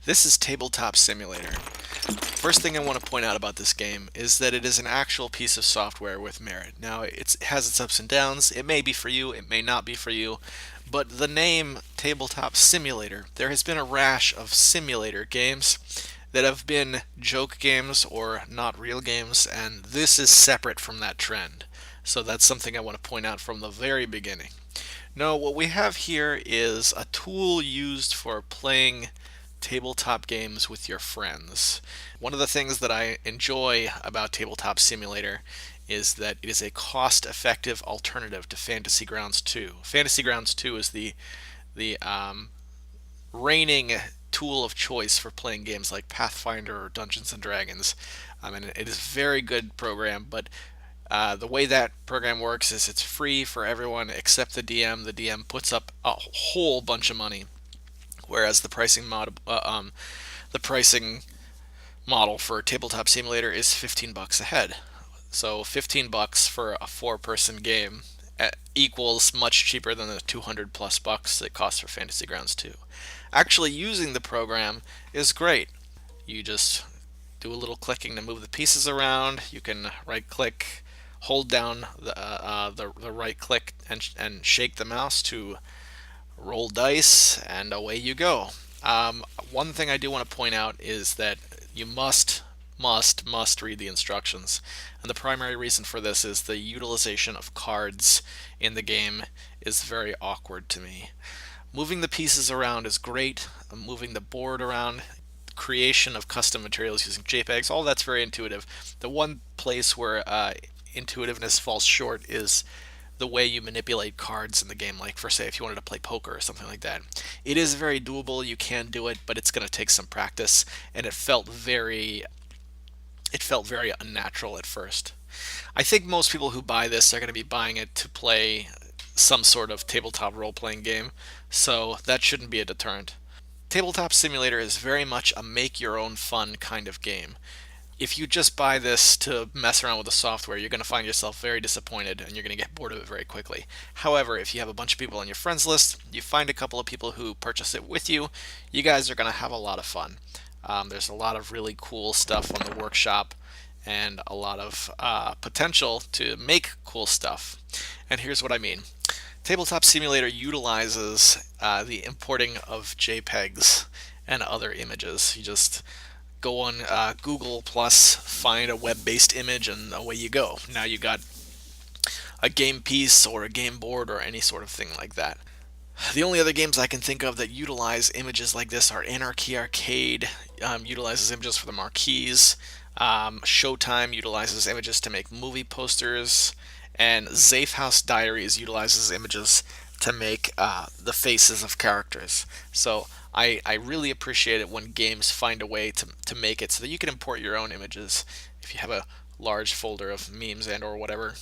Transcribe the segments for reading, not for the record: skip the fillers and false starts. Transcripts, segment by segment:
This is Tabletop Simulator. First thing I want to point out about this game is that it is an actual piece of software with merit. Now, it has its ups and downs. It may be for you, it may not be for you, but the name Tabletop Simulator, there has been a rash of simulator games that have been joke games or not real games, and this is separate from that trend. So that's something I want to point out from the very beginning. No, what we have here is a tool used for playing tabletop games with your friends. One of the things that I enjoy about Tabletop Simulator is that it is a cost-effective alternative to Fantasy Grounds 2. Fantasy Grounds 2 is the reigning tool of choice for playing games like Pathfinder or Dungeons and Dragons. And it is a very good program, but the way that program works is it's free for everyone except the DM. The DM puts up a whole bunch of money, whereas the pricing model for Tabletop Simulator is 15 bucks a head. So 15 bucks for a four-person game equals much cheaper than the 200 plus bucks it costs for Fantasy Grounds 2. Actually using the program is great. You just do a little clicking to move the pieces around. You can right click, hold down the right click and shake the mouse to roll dice, and away you go. One thing I do want to point out is that you must read the instructions. And the primary reason for this is the utilization of cards in the game is very awkward to me. Moving the pieces around is great. Moving the board around, creation of custom materials using JPEGs, all that's very intuitive. The one place where intuitiveness falls short is the way you manipulate cards in the game, like for say if you wanted to play poker or something like that. It is very doable, you can do it, but it's going to take some practice, and it felt very unnatural at first. I think most people who buy this are going to be buying it to play some sort of tabletop role playing game, so that shouldn't be a deterrent. Tabletop Simulator is very much a make your own fun kind of game. If you just buy this to mess around with the software, you're going to find yourself very disappointed and you're going to get bored of it very quickly. However, if you have a bunch of people on your friends list, you find a couple of people who purchase it with you, you guys are going to have a lot of fun. There's a lot of really cool stuff on the workshop and a lot of potential to make cool stuff. And here's what I mean. Tabletop Simulator utilizes the importing of JPEGs and other images. You just go on Google Plus, find a web-based image, and away you go. Now you got a game piece or a game board or any sort of thing like that. The only other games I can think of that utilize images like this are Anarchy Arcade, utilizes images for the marquees. Showtime utilizes images to make movie posters, and Zafe House Diaries utilizes images to make the faces of characters. So I really appreciate it when games find a way to make it so that you can import your own images. If you have a large folder of memes and or whatever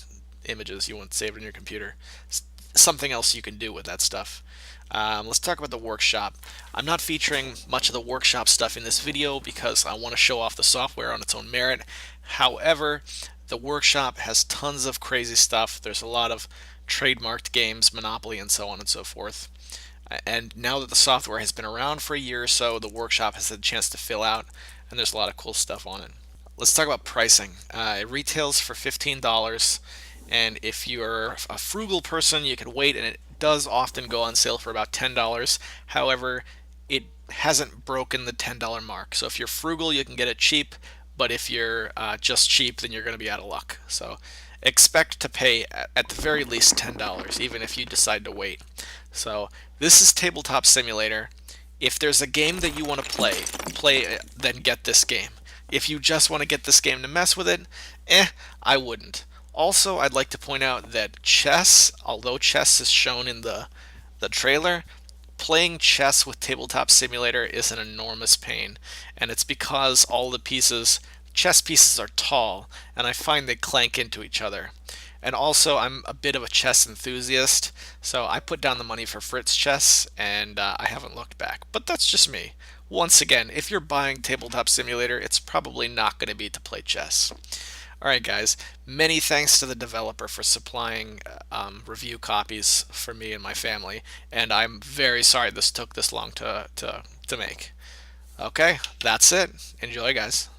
images you want saved in your computer, something else you can do with that stuff. Let's talk about the workshop. I'm not featuring much of the workshop stuff in this video because I want to show off the software on its own merit. However, the workshop has tons of crazy stuff. There's a lot of trademarked games, Monopoly, and so on and so forth. And now that the software has been around for a year or so, the workshop has had a chance to fill out, and there's a lot of cool stuff on it. Let's talk about pricing. It retails for $15, and if you're a frugal person, you can wait, and it does often go on sale for about $10. However, it hasn't broken the $10 mark. So if you're frugal, you can get it cheap, but if you're just cheap, then you're going to be out of luck. So expect to pay at the very least $10, even if you decide to wait. So this is Tabletop Simulator. If there's a game that you want to play it, then get this game. If you just want to get this game to mess with it, I wouldn't. Also, I'd like to point out that chess, although chess is shown in the trailer, playing chess with Tabletop Simulator is an enormous pain, and it's because all the chess pieces are tall, and I find they clank into each other. And also, I'm a bit of a chess enthusiast, so I put down the money for Fritz Chess, and I haven't looked back. But that's just me. Once again, if you're buying Tabletop Simulator, it's probably not going to be to play chess. Alright guys, many thanks to the developer for supplying review copies for me and my family, and I'm very sorry this took this long to make. Okay, that's it. Enjoy, guys.